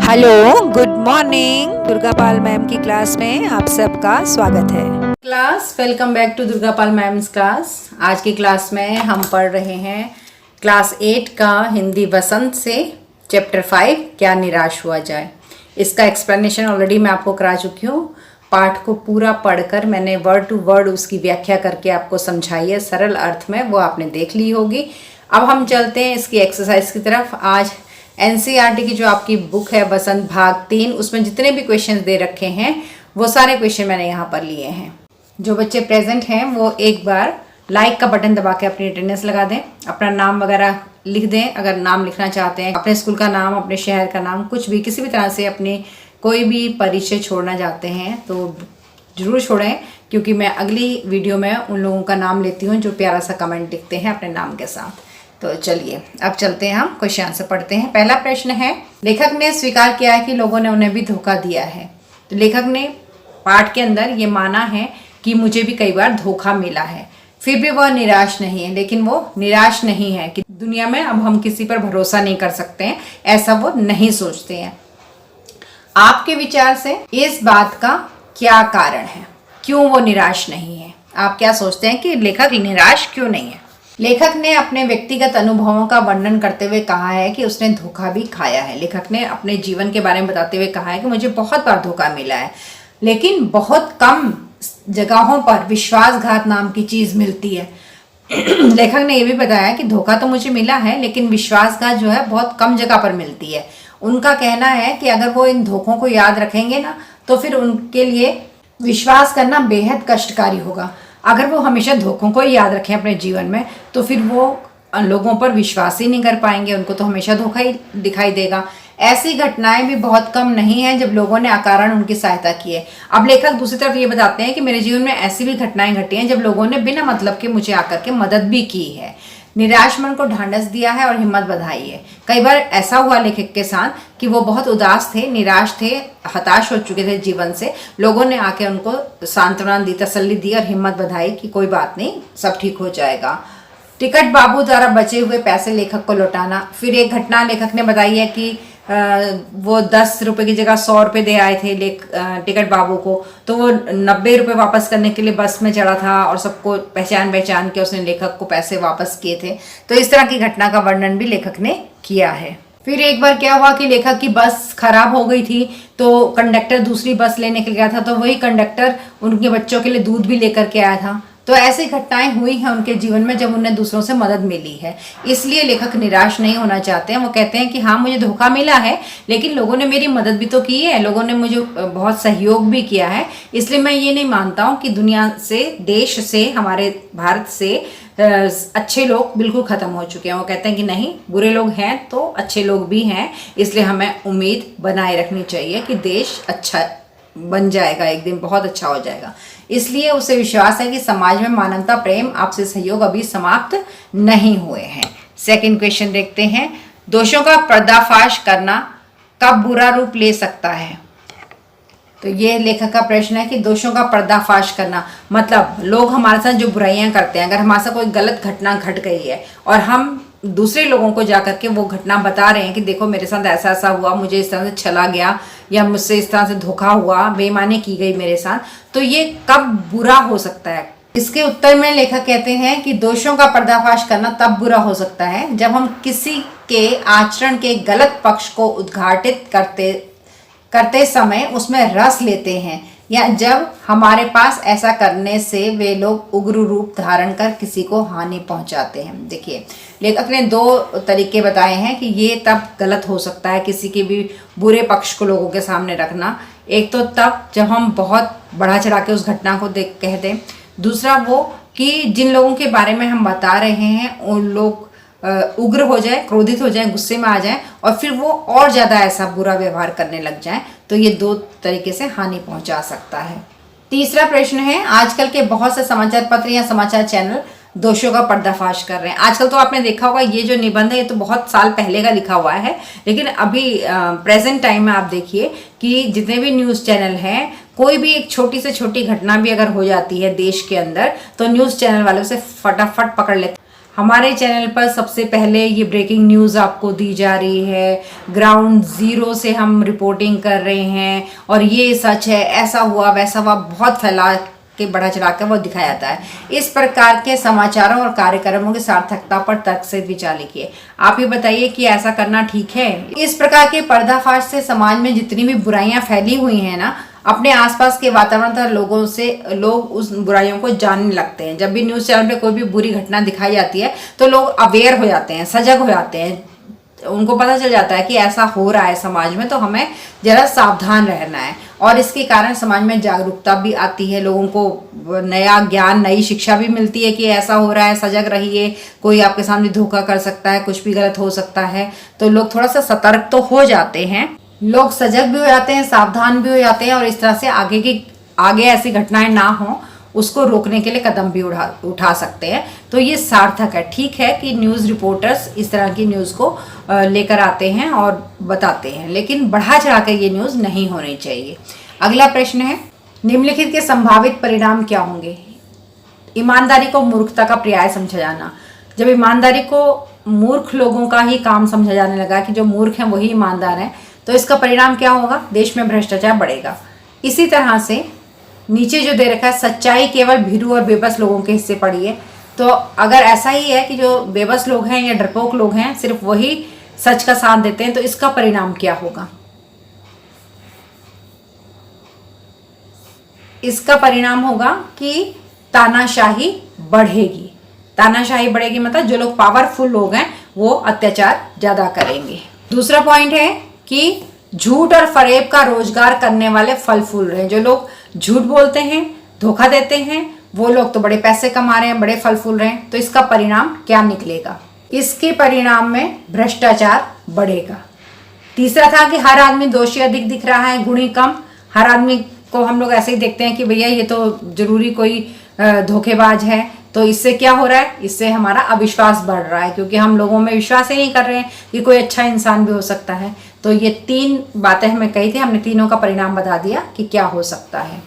Hello, good morning. Durga Pal ma'am की class में आप सबका स्वागत है। Class welcome back to Durga Pal ma'am's class. आज की क्लास में हम पढ़ रहे हैं क्लास 8 का हिंदी वसंत से चैप्टर 5 क्या निराश हुआ जाए। इसका एक्सप्लेनेशन ऑलरेडी मैं आपको करा चुकी हूँ। पाठ को पूरा पढ़कर मैंने वर्ड टू वर्ड उसकी व्याख्या करके आपको समझाई है सरल अर्थ में, वो आपने देख ली होगी। अब हम चलते हैं इसकी एक्सरसाइज की तरफ। आज एनसीईआरटी की जो आपकी बुक है वसंत भाग 3, उसमें जितने भी क्वेश्चंस दे रखे हैं वो सारे क्वेश्चन मैंने यहाँ पर लिए हैं। जो बच्चे प्रेजेंट हैं वो एक बार लाइक का बटन दबा के अपनी अटेंडेंस लगा दें, अपना नाम वगैरह लिख दें। अगर नाम लिखना चाहते हैं, अपने स्कूल का नाम, अपने शहर का नाम, कुछ भी किसी भी तरह से अपने कोई भी परिचय छोड़ना चाहते हैं तो ज़रूर छोड़ें, क्योंकि मैं अगली वीडियो में उन लोगों का नाम लेती हूँ जो प्यारा सा कमेंट लिखते हैं अपने नाम के साथ। तो चलिए अब चलते हैं, हम क्वेश्चन आंसर पढ़ते हैं। पहला प्रश्न है, लेखक ने स्वीकार किया है कि लोगों ने उन्हें भी धोखा दिया है। तो लेखक ने पाठ के अंदर ये माना है कि मुझे भी कई बार धोखा मिला है, फिर भी वह निराश नहीं है। लेकिन वो निराश नहीं है कि दुनिया में अब हम किसी पर भरोसा नहीं कर सकते हैं, ऐसा वो नहीं सोचते हैं। आपके विचार से इस बात का क्या कारण है, क्यों वो निराश नहीं है? आप क्या सोचते हैं कि लेखक निराश क्यों नहीं है? लेखक ने अपने व्यक्तिगत अनुभवों का वर्णन करते हुए कहा है कि उसने धोखा भी खाया है। लेखक ने अपने जीवन के बारे में बताते हुए कहा है कि मुझे बहुत बार धोखा मिला है, लेकिन बहुत कम जगहों पर विश्वासघात नाम की चीज मिलती है। लेखक ने यह भी बताया कि धोखा तो मुझे मिला है, लेकिन विश्वासघात जो है बहुत कम जगह पर मिलती है। उनका कहना है कि अगर वो इन धोखों को याद रखेंगे ना, तो फिर उनके लिए विश्वास करना बेहद कष्टकारी होगा। अगर वो हमेशा धोखों को याद रखें अपने जीवन में, तो फिर वो लोगों पर विश्वास ही नहीं कर पाएंगे, उनको तो हमेशा धोखा ही दिखाई देगा। ऐसी घटनाएं भी बहुत कम नहीं हैं जब लोगों ने अकारण उनकी सहायता की है। अब लेखक दूसरी तरफ ये बताते हैं कि मेरे जीवन में ऐसी भी घटनाएं घटी हैं जब लोगों ने बिना मतलब के मुझे आकर के मदद भी की है, निराश मन को ढांढस दिया है और हिम्मत बधाई है। कई बार ऐसा हुआ लेखक के साथ कि वो बहुत उदास थे, निराश थे, हताश हो चुके थे जीवन से। लोगों ने आके उनको सांत्वना दी, तसल्ली दी और हिम्मत बधाई कि कोई बात नहीं, सब ठीक हो जाएगा। टिकट बाबू द्वारा बचे हुए पैसे लेखक को लौटाना। फिर एक घटना लेखक ने बताई है कि वो 10 रुपए की जगह 100 रुपए दे आए थे टिकट बाबू को, तो वो 90 रुपए वापस करने के लिए बस में चढ़ा था और सबको पहचान के उसने लेखक को पैसे वापस किए थे। तो इस तरह की घटना का वर्णन भी लेखक ने किया है। फिर एक बार क्या हुआ कि लेखक की बस खराब हो गई थी, तो कंडक्टर दूसरी बस लेने के लिए गया था, तो वही कंडक्टर उनके बच्चों के लिए दूध भी लेकर के आया था। तो ऐसी घटनाएं हुई हैं उनके जीवन में जब उन्हें दूसरों से मदद मिली है। इसलिए लेखक निराश नहीं होना चाहते हैं। वो कहते हैं कि हाँ, मुझे धोखा मिला है, लेकिन लोगों ने मेरी मदद भी तो की है, लोगों ने मुझे बहुत सहयोग भी किया है। इसलिए मैं ये नहीं मानता हूँ कि दुनिया से, देश से, हमारे भारत से अच्छे लोग बिल्कुल खत्म हो चुके हैं। वो कहते हैं कि नहीं, बुरे लोग हैं तो अच्छे लोग भी हैं, इसलिए हमें उम्मीद बनाए रखनी चाहिए कि देश अच्छा बन जाएगा, एक दिन बहुत अच्छा हो जाएगा। इसलिए उसे विश्वास है कि समाज में मानवता, प्रेम, आपसी सहयोग अभी समाप्त नहीं हुए हैं। सेकंड क्वेश्चन देखते हैं, दोषों का पर्दाफाश करना कब बुरा रूप ले सकता है? तो ये लेखक का प्रश्न है कि दोषों का पर्दाफाश करना मतलब लोग हमारे साथ जो बुराइयां करते हैं, अगर हमारे साथ कोई गलत घटना घट गई है और हम दूसरे लोगों को जाकर के वो घटना बता रहे हैं कि देखो मेरे साथ ऐसा ऐसा हुआ, मुझे इस तरह से छला गया या मुझसे इस तरह से धोखा हुआ, बेईमानी की गई मेरे साथ, तो ये कब बुरा हो सकता है? इसके उत्तर में लेखक कहते हैं कि दोषों का पर्दाफाश करना तब बुरा हो सकता है जब हम किसी के आचरण के गलत पक्ष को उद्घाटित करते समय उसमें रस लेते हैं, या जब हमारे पास ऐसा करने से वे लोग उग्र रूप धारण कर किसी को हानि पहुंचाते हैं। देखिए, लेखक ने 2 तरीके बताए हैं कि ये तब गलत हो सकता है किसी के भी बुरे पक्ष को लोगों के सामने रखना। एक तो तब जब हम बहुत बढ़ा चढ़ा के उस घटना को कह दें। दूसरा वो कि जिन लोगों के बारे में हम बता रहे हैं उन लोग उग्र हो जाए, क्रोधित हो जाए, गुस्से में आ जाए और फिर वो और ज़्यादा ऐसा बुरा व्यवहार करने लग जाए, तो ये 2 तरीके से हानि पहुंचा सकता है। तीसरा प्रश्न है, आजकल के बहुत से समाचार पत्र या समाचार चैनल दोषों का पर्दाफाश कर रहे हैं। आजकल तो आपने देखा होगा, ये जो निबंध है ये तो बहुत साल पहले का लिखा हुआ है, लेकिन अभी प्रेजेंट टाइम में आप देखिए कि जितने भी न्यूज़ चैनल हैं, कोई भी एक छोटी से छोटी घटना भी अगर हो जाती है देश के अंदर, तो न्यूज़ चैनल वाले उसे फटाफट पकड़ लेते। हमारे चैनल पर सबसे पहले ये ब्रेकिंग न्यूज़ आपको दी जा रही है, ग्राउंड ज़ीरो से हम रिपोर्टिंग कर रहे हैं और ये सच है, ऐसा हुआ वैसा हुआ, बहुत फैला के बढ़ा चढ़ा कर वो दिखाया जाता है। इस प्रकार के समाचारों और कार्यक्रमों की सार्थकता पर तर्क से विचार लिखिए। आप ये बताइए कि ऐसा करना ठीक है? इस प्रकार के पर्दाफाश से समाज में जितनी भी बुराइयां फैली हुई हैं ना, अपने आसपास के वातावरण तथा लोगों से लोग उस बुराइयों को जानने लगते हैं। जब भी न्यूज़ चैनल पे कोई भी बुरी घटना दिखाई जाती है तो लोग अवेयर हो जाते हैं, सजग हो जाते हैं, उनको पता चल जाता है कि ऐसा हो रहा है समाज में, तो हमें जरा सावधान रहना है। और इसके कारण समाज में जागरूकता भी आती है, लोगों को नया ज्ञान, नई शिक्षा भी मिलती है कि ऐसा हो रहा है, सजग रहिए, कोई आपके सामने धोखा कर सकता है, कुछ भी गलत हो सकता है। तो लोग थोड़ा सा सतर्क तो हो जाते हैं, लोग सजग भी हो जाते हैं, सावधान भी हो जाते हैं और इस तरह से आगे ऐसी घटनाएं ना हो उसको रोकने के लिए कदम भी उठा सकते हैं। तो ये सार्थक है। ठीक है कि न्यूज़ रिपोर्टर्स इस तरह की न्यूज़ को लेकर आते हैं और बताते हैं, लेकिन बढ़ा चढ़ा कर ये न्यूज़ नहीं होनी चाहिए। अगला प्रश्न है, निम्नलिखित के संभावित परिणाम क्या होंगे? ईमानदारी को मूर्खता का पर्याय समझा जाना। जब ईमानदारी को मूर्ख लोगों का ही काम समझा जाने लगा कि जो मूर्ख हैं वही ईमानदार हैं, तो इसका परिणाम क्या होगा? देश में भ्रष्टाचार बढ़ेगा। इसी तरह से नीचे जो दे रखा है, सच्चाई केवल भीरू और बेबस लोगों के हिस्से पड़ी है। तो अगर ऐसा ही है कि जो बेबस लोग हैं या डरपोक लोग हैं सिर्फ वही सच का साथ देते हैं, तो इसका परिणाम क्या होगा? इसका परिणाम होगा कि तानाशाही बढ़ेगी। तानाशाही बढ़ेगी मतलब जो लोग पावरफुल लोग हैं वो अत्याचार ज्यादा करेंगे। दूसरा पॉइंट है कि झूठ और फरेब का रोजगार करने वाले फल फूल रहे हैं। जो लोग झूठ बोलते हैं, धोखा देते हैं, वो लोग तो बड़े पैसे कमा रहे हैं, बड़े फल फूल रहे हैं। तो इसका परिणाम क्या निकलेगा? इसके परिणाम में भ्रष्टाचार बढ़ेगा। तीसरा था कि हर आदमी दोषी अधिक दिख रहा है, गुणी कम। हर आदमी को हम लोग ऐसे ही देखते हैं कि भैया ये तो जरूरी कोई धोखेबाज है। तो इससे क्या हो रहा है? इससे हमारा अविश्वास बढ़ रहा है, क्योंकि हम लोगों में विश्वास ही नहीं कर रहे हैं कि कोई अच्छा इंसान भी हो सकता है। तो ये 3 बातें हमें कही थी, हमने तीनों का परिणाम बता दिया कि क्या हो सकता है।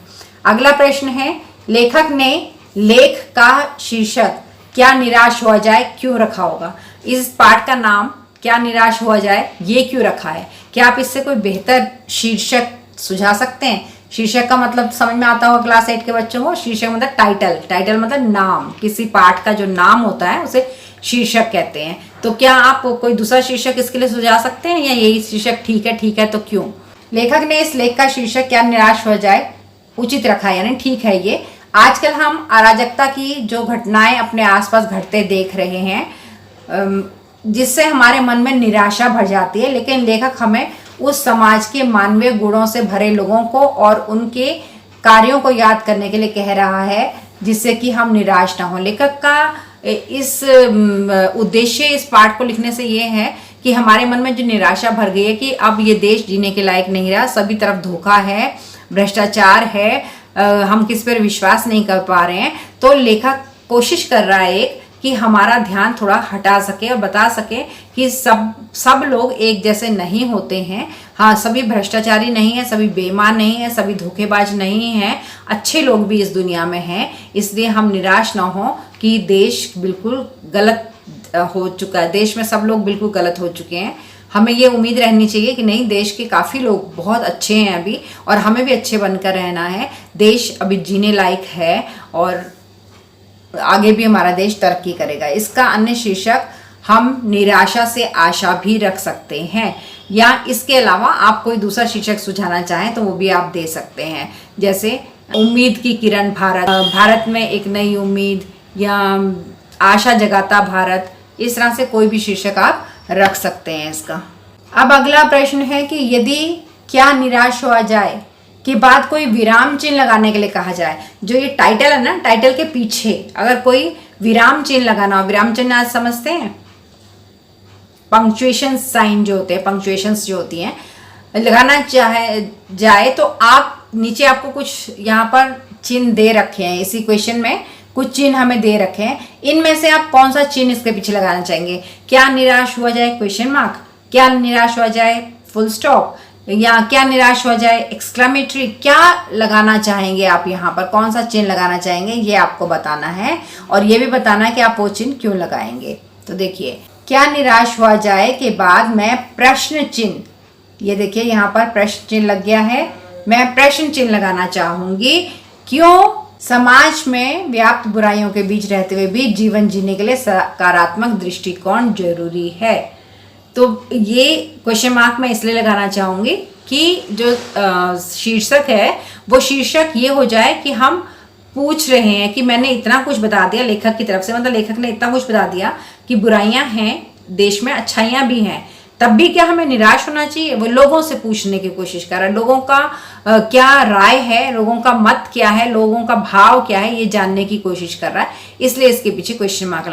अगला प्रश्न है, लेखक ने लेख का शीर्षक क्या निराश हुआ जाए क्यों रखा होगा? इस पाठ का नाम क्या निराश हुआ जाए ये क्यों रखा है? क्या आप इससे कोई बेहतर शीर्षक सुझा सकते हैं? शीर्षक का मतलब समझ में आता होगा क्लास 8 के बच्चों को। शीर्षक मतलब टाइटल मतलब नाम, किसी पाठ का जो नाम होता है उसे शीर्षक कहते हैं। तो क्या आप कोई दूसरा शीर्षक इसके लिए सुझा सकते हैं या यही शीर्षक ठीक है तो क्यों? लेखक ने इस लेख का शीर्षक क्या निराश हो जाए उचित रखा है, यानी ठीक है। ये आजकल हम अराजकता की जो घटनाएं अपने आसपास घटते देख रहे हैं, जिससे हमारे मन में निराशा भर जाती है, लेकिन लेखक हमें उस समाज के मानवीय गुणों से भरे लोगों को और उनके कार्यों को याद करने के लिए कह रहा है, जिससे कि हम निराश ना हो। लेखक का इस उद्देश्य इस पाठ को लिखने से ये है कि हमारे मन में जो निराशा भर गई है कि अब ये देश जीने के लायक नहीं रहा, सभी तरफ धोखा है, भ्रष्टाचार है, हम किस पर विश्वास नहीं कर पा रहे हैं। तो लेखक कोशिश कर रहा है कि हमारा ध्यान थोड़ा हटा सके और बता सके कि सब लोग एक जैसे नहीं होते हैं। हाँ, सभी भ्रष्टाचारी नहीं है, सभी बेईमान नहीं है, सभी धोखेबाज नहीं हैं, अच्छे लोग भी इस दुनिया में हैं। इसलिए हम निराश ना हो कि देश बिल्कुल गलत हो चुका है, देश में सब लोग बिल्कुल गलत हो चुके हैं। हमें ये उम्मीद रहनी चाहिए कि नहीं, देश के काफ़ी लोग बहुत अच्छे हैं अभी और हमें भी अच्छे बनकर रहना है। देश अभी जीने लायक है और आगे भी हमारा देश तरक्की करेगा। इसका अन्य शीर्षक हम निराशा से आशा भी रख सकते हैं, या इसके अलावा आप कोई दूसरा शीर्षक सुझाना चाहें तो वो भी आप दे सकते हैं, जैसे उम्मीद की किरण भारत में एक नई उम्मीद, या आशा जगाता भारत। इस तरह से कोई भी शीर्षक आप रख सकते हैं इसका। अब अगला प्रश्न है कि यदि क्या निराश हुआ जाए के बाद कोई विराम चिन्ह लगाने के लिए कहा जाए। जो ये टाइटल है ना, टाइटल के पीछे अगर कोई विराम चिन्ह लगाना हो, विराम चिन्ह आज समझते हैं, पंक्चुएशन साइन जो होते हैं, पंक्चुएशंस जो होती हैं, लगाना चाहे जाए तो आप नीचे आपको कुछ यहाँ पर चिन्ह दे रखे हैं। इसी क्वेश्चन में कुछ चिन्ह हमें दे रखे हैं, इनमें से आप कौन सा चिन्ह इसके पीछे लगाना चाहेंगे? क्या निराश हुआ जाए क्वेश्चन मार्क, क्या निराश हुआ जाए फुल स्टॉप, या क्या निराश हो जाए, एक्सक्लेमेटरी क्या लगाना चाहेंगे आप, यहाँ पर कौन सा चिन्ह लगाना चाहेंगे ये आपको बताना है, और ये भी बताना है कि आप वो चिन्ह क्यों लगाएंगे। तो देखिए, क्या निराश हुआ जाए के बाद मैं प्रश्न चिन्ह, ये देखिए यहाँ पर प्रश्न चिन्ह लग गया है, मैं प्रश्न चिन्ह लगाना चाहूंगी। क्यों समाज में व्याप्त बुराइयों के बीच रहते हुए भी जीवन जीने के लिए सकारात्मक दृष्टिकोण जरूरी है। तो ये क्वेश्चन मार्क मैं इसलिए लगाना चाहूंगी कि जो शीर्षक है वो शीर्षक ये हो जाए कि हम पूछ रहे हैं कि मैंने इतना कुछ बता दिया लेखक की तरफ से, मतलब लेखक ने इतना कुछ बता दिया कि बुराइयां हैं देश में, अच्छाइयां भी हैं, तब भी क्या हमें निराश होना चाहिए। वो लोगों से पूछने की कोशिश कर रहा है, लोगों का क्या राय है, लोगों का मत क्या है, लोगों का भाव क्या है, ये जानने की कोशिश कर रहा है। इसलिए इसके पीछे क्वेश्चन मार्क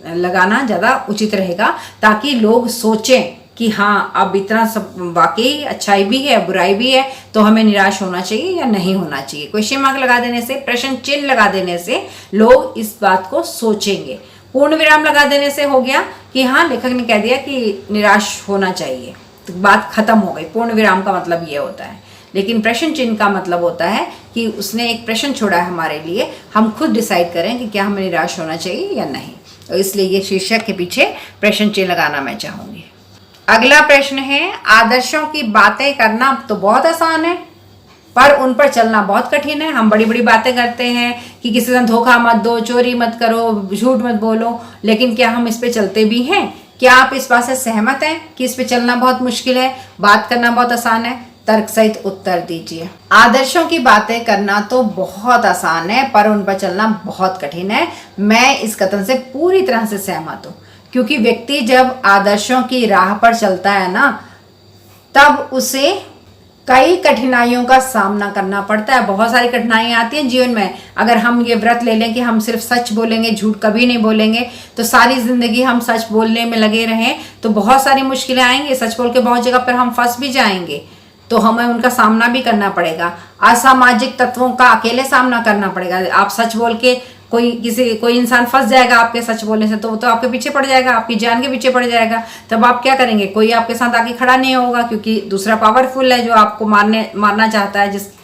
लगाना ज़्यादा उचित रहेगा, ताकि लोग सोचें कि हाँ अब इतना सब वाकई अच्छाई भी है बुराई भी है, तो हमें निराश होना चाहिए या नहीं होना चाहिए। क्वेश्चन मार्क लगा देने से, प्रश्न चिन्ह लगा देने से लोग इस बात को सोचेंगे। पूर्ण विराम लगा देने से हो गया कि हाँ लेखक ने कह दिया कि निराश होना चाहिए, तो बात खत्म हो गई। पूर्ण विराम का मतलब ये होता है, लेकिन प्रश्न चिन्ह का मतलब होता है कि उसने एक प्रश्न छोड़ा है हमारे लिए, हम खुद डिसाइड करें कि क्या हमें निराश होना चाहिए या नहीं। तो इसलिए ये शीर्षक के पीछे प्रश्न चिन्ह लगाना मैं चाहूंगी। अगला प्रश्न है, आदर्शों की बातें करना तो बहुत आसान है पर उन पर चलना बहुत कठिन है। हम बड़ी बड़ी बातें करते हैं कि किसी से धोखा मत दो, चोरी मत करो, झूठ मत बोलो, लेकिन क्या हम इस पे चलते भी हैं? क्या आप इस बात से सहमत हैं कि इस पे चलना बहुत मुश्किल है, बात करना बहुत आसान है? तर्क सहित उत्तर दीजिए। आदर्शों की बातें करना तो बहुत आसान है पर उन पर चलना बहुत कठिन है। मैं इस कथन से पूरी तरह से सहमत हूँ, क्योंकि व्यक्ति जब आदर्शों की राह पर चलता है ना, तब उसे कई कठिनाइयों का सामना करना पड़ता है। बहुत सारी कठिनाइयां आती हैं जीवन में। अगर हम ये व्रत ले लें कि हम सिर्फ सच बोलेंगे, झूठ कभी नहीं बोलेंगे, तो सारी जिंदगी हम सच बोलने में लगे रहें तो बहुत सारी मुश्किलें आएंगी। सच बोल के बहुत जगह पर हम फंस भी जाएंगे, तो हमें उनका सामना भी करना पड़ेगा। असामाजिक तत्वों का अकेले सामना करना पड़ेगा। आप सच बोल के कोई इंसान फंस जाएगा आपके सच बोलने से, तो वो तो आपके पीछे पड़ जाएगा, आपकी जान के पीछे पड़ जाएगा। तब आप क्या करेंगे? कोई आपके साथ आके खड़ा नहीं होगा, क्योंकि दूसरा पावरफुल है जो आपको मारना चाहता है।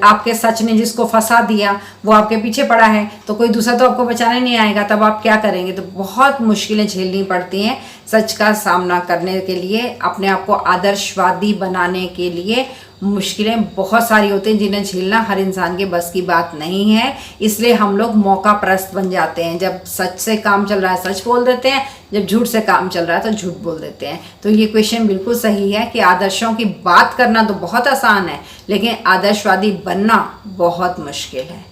आपके सच ने जिसको फंसा दिया वो आपके पीछे पड़ा है, तो कोई दूसरा तो आपको बचाने नहीं आएगा। तब आप क्या करेंगे? तो बहुत मुश्किलें झेलनी पड़ती हैं सच का सामना करने के लिए। अपने आप को आदर्शवादी बनाने के लिए मुश्किलें बहुत सारी होती हैं, जिन्हें झेलना हर इंसान के बस की बात नहीं है। इसलिए हम लोग मौका परस्त बन जाते हैं। जब सच से काम चल रहा है सच बोल देते हैं, जब झूठ से काम चल रहा है तो झूठ बोल देते हैं। तो ये क्वेश्चन बिल्कुल सही है कि आदर्शों की बात करना तो बहुत आसान है, लेकिन आदर्शवादी बनना बहुत मुश्किल है।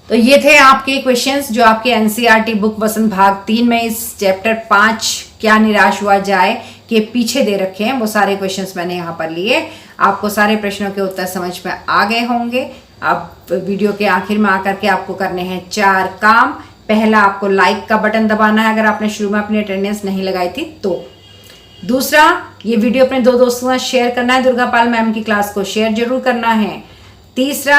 तो ये थे आपके क्वेश्चंस जो आपके एनसीईआरटी बुक वसंत भाग 3 में इस चैप्टर 5 क्या निराश हुआ जाए के पीछे दे रखे हैं। वो सारे क्वेश्चंस मैंने यहाँ पर लिए। आपको सारे प्रश्नों के उत्तर समझ में आ गए होंगे। अब वीडियो के आखिर में आकर के आपको करने हैं 4 काम। पहला, आपको लाइक का बटन दबाना है अगर आपने शुरू में अपनी अटेंडेंस नहीं लगाई थी तो। दूसरा, ये वीडियो अपने 2 दोस्तों के साथ शेयर करना है। दुर्गा पाल मैम की क्लास को शेयर जरूर करना है। तीसरा,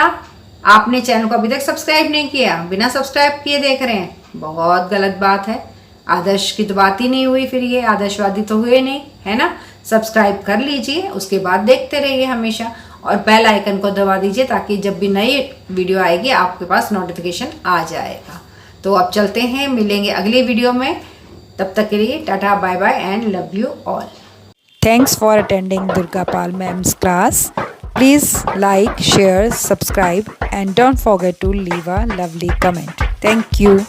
आपने चैनल को अभी तक सब्सक्राइब नहीं किया, बिना सब्सक्राइब किए देख रहे हैं, बहुत गलत बात है। आदर्श की तो बात ही नहीं हुई, फिर ये आदर्शवादी तो हुए नहीं, है ना। सब्सक्राइब कर लीजिए, उसके बाद देखते रहिए हमेशा, और बेल आइकन को दबा दीजिए ताकि जब भी नई वीडियो आएगी आपके पास नोटिफिकेशन आ जाएगा। तो अब चलते हैं, मिलेंगे अगली वीडियो में। तब तक के लिए tata, bye bye and love you all. Thanks for attending Durga Pal Ma'am's class. Please like, share, subscribe and don't forget to leave a lovely comment. Thank you.